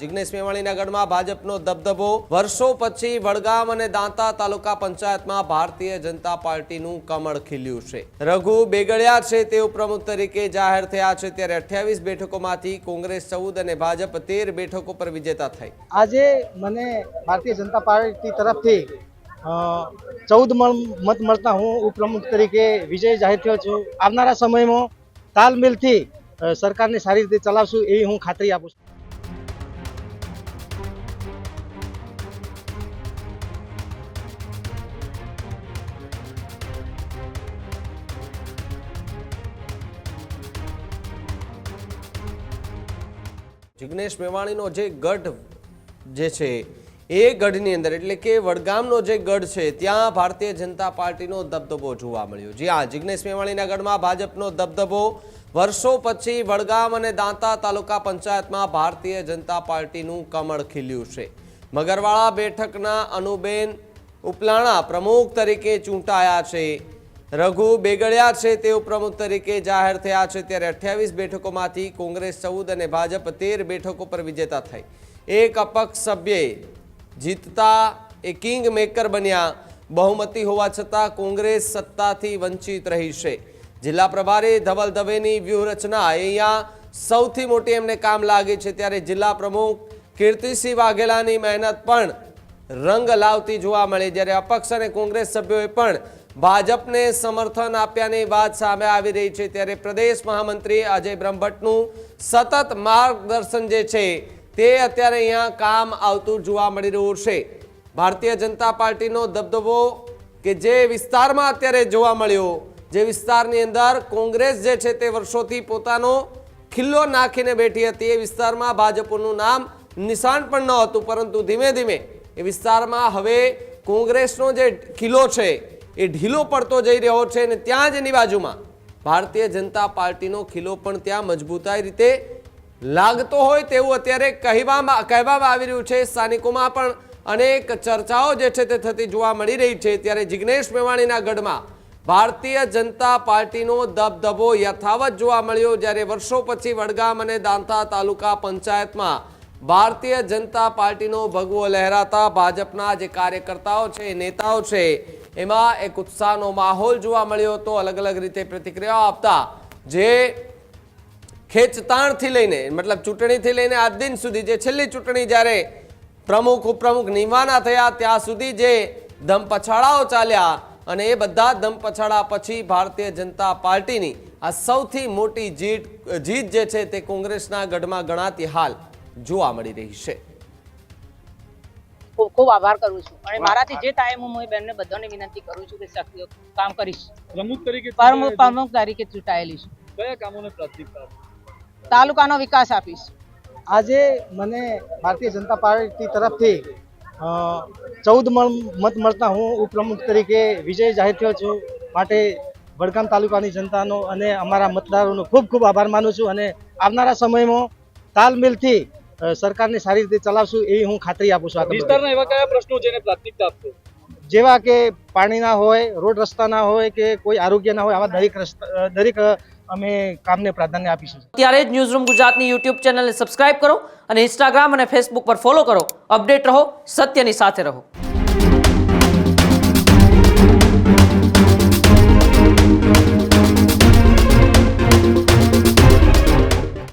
જિગ્નેશ મેવાણીના ગઢમાં ભાજપનો દબદબો વર્ષો પછી વડગામ અને દાંતા તાલુકા પંચાયતમાં ભારતીય જનતા પાર્ટીનું કમળ ખીલ્યું છે। રઘુ બેગડિયા છે તે ઉપપ્રમુખ તરીકે જાહેર થયા છે ત્યારે 28 બેઠકોમાંથી કોંગ્રેસ 14 અને ભાજપ 13 બેઠકો પર વિજેતા થઈ। આજે મને ભારતીય જનતા પાર્ટી તરફથી 14 મત મળતા હું ઉપપ્રમુખ તરીકે વિજય જાહેર થયો છું। આવનારા સમયમાં તાલમેલથી સરકારને સારી રીતે ચલાવશું એવી હું ખાતરી આપું છું। જિગ્નેશ મેવાણીનો જે ગઢ જે છે એ ગઢની અંદર એટલે કે વડગામનો જે ગઢ છે ત્યાં ભારતીય જનતા પાર્ટીનો દબદબો જોવા મળ્યો। જી હા, જિગ્નેશ મેવાણીના ગઢમાં ભાજપનો દબદબો વર્ષો પછી વડગામ અને દાંતા તાલુકા પંચાયતમાં ભારતીય જનતા પાર્ટીનું કમળ ખીલ્યું છે। મગરવાળા બેઠકના અનુબેન ઉપલાણા પ્રમુખ તરીકે ચૂંટાયા છે। રઘુ બેગડિયા છે તે ઉપપ્રમુખ તરીકે જાહેર થયા છે ત્યારે 28 બેઠકોમાંથી કોંગ્રેસ 14 અને ભાજપ 13 બેઠકો પર વિજેતા થઈ। એક અપક્ષ સભ્યે જીતતા એ કિંગ મેકર બન્યા। બહુમતી હોવા છતાં કોંગ્રેસ સત્તાથી વંચિત રહી છે। જિલ્લા પ્રભારી ધવલ દવેની વ્યૂહરચના અહીંયા સૌથી મોટી એમને કામ લાગી છે ત્યારે જિલ્લા પ્રમુખ કીર્તિસિંહ વાઘેલાની મહેનત પણ રંગ લાવતી જોવા મળી। જ્યારે અપક્ષ અને કોંગ્રેસ સભ્યોએ પણ ભાજપને સમર્થન આપ્યાની વાત સામે આવી રહી છે ત્યારે પ્રદેશ મહામંત્રી અજય બ્રહ્મભટ્ટનું સતત માર્ગદર્શન જે છે તે અત્યારે અહીંયા કામ આવતું જોવા મળી રહ્યું છે। ભારતીય જનતા પાર્ટીનો દબદબો કે જે વિસ્તારમાં અત્યારે જોવા મળ્યો, જે વિસ્તારની અંદર કોંગ્રેસ જે છે તે વર્ષોથી પોતાનો ખિલ્લો નાખીને બેઠી હતી, એ વિસ્તારમાં ભાજપનું નામ નિશાન પણ ન હતું, પરંતુ ધીમે ધીમે એ વિસ્તારમાં હવે કોંગ્રેસનો જે ખિલ્લો છે એ ઢીલો પડતો જઈ રહ્યો છે અને ત્યાં જ એની બાજુમાં ભારતીય જનતા પાર્ટીનો ખિલ્લો પણ ત્યાં મજબૂતાઈ રીતે લાગતો હોય તેવું અત્યારે કહેવામાં આવી રહ્યું છે। સ્થાનિકોમાં પણ અનેક ચર્ચાઓ જે છે તે થતી જોવા મળી રહી છે ત્યારે જિગ્નેશ મેવાણીના ગઢમાં ભારતીય જનતા પાર્ટીનો દબદબો યથાવત જોવા મળ્યો। જ્યારે વર્ષો પછી વડગામ અને દાંતા તાલુકા પંચાયતમાં ભારતીય જનતા પાર્ટીનો ભગવો લહેરાતા ભાજપના જે કાર્યકર્તાઓ છે, નેતાઓ છે, એમાં એક ઉત્સાહનો માહોલ જોવા મળ્યો હતો। અલગ અલગ રીતે પ્રતિક્રિયાઓ આપતા જે ખેંચતાણથી લઈને મતલબ ચૂંટણીથી લઈને આજ દિન સુધી જે છેલ્લી ચૂંટણી જ્યારે પ્રમુખ ઉપપ્રમુખ નિમવાના થયા ત્યાં સુધી જે ધમપછાડાઓ ચાલ્યા અને એ બધા ધમપછાડા પછી ભારતીય જનતા પાર્ટીની આ સૌથી મોટી જીત જે છે તે કોંગ્રેસના ગઢમાં ગણાતી હાલ જોવા મળી રહી છે। ખૂબ ખૂબ આભાર કરું છું અને મારાથી જે થાય હું બેનને બધાને વિનંતી કરું છું કે શક્ય કામ કરીશ। પ્રમુખ તરીકે ચૂંટાયેલી છું। કયા કામોને પ્રાથમિકતા? તાલુકાનો વિકાસ આપીશ। આજે મને ભારતીય જનતા પાર્ટી તરફથી 14 મત મળતા હું ઉપપ્રમુખ તરીકે વિજય જાહેર થયો છું। માટે વડગામ તાલુકાની જનતાનો અને અમારા મતદારોનો ખૂબ ખૂબ આભાર માનું છું અને આવનારા સમયમાં તાલમેલથી સરકારને સારી રીતે ચલાવશું એવી હું ખાતરી આપું છું। વિસ્તારના એવા કયા પ્રશ્નો જેને પ્રાથમિકતા આપશો? જેવા કે પાણીના હોય, રોડ રસ્તાના હોય કે કોઈ આરોગ્યના હોય, આવા દરેક અમે કામને પ્રાધાન્ય આપીશું। ત્યારે જ ન્યૂઝરૂમ ગુજરાતની યુટ્યુબ ચેનલને સબસ્ક્રાઇબ કરો અને ઇન્સ્ટાગ્રામ અને ફેસબુક પર ફોલો કરો। અપડેટ રહો, સત્યની સાથે રહો।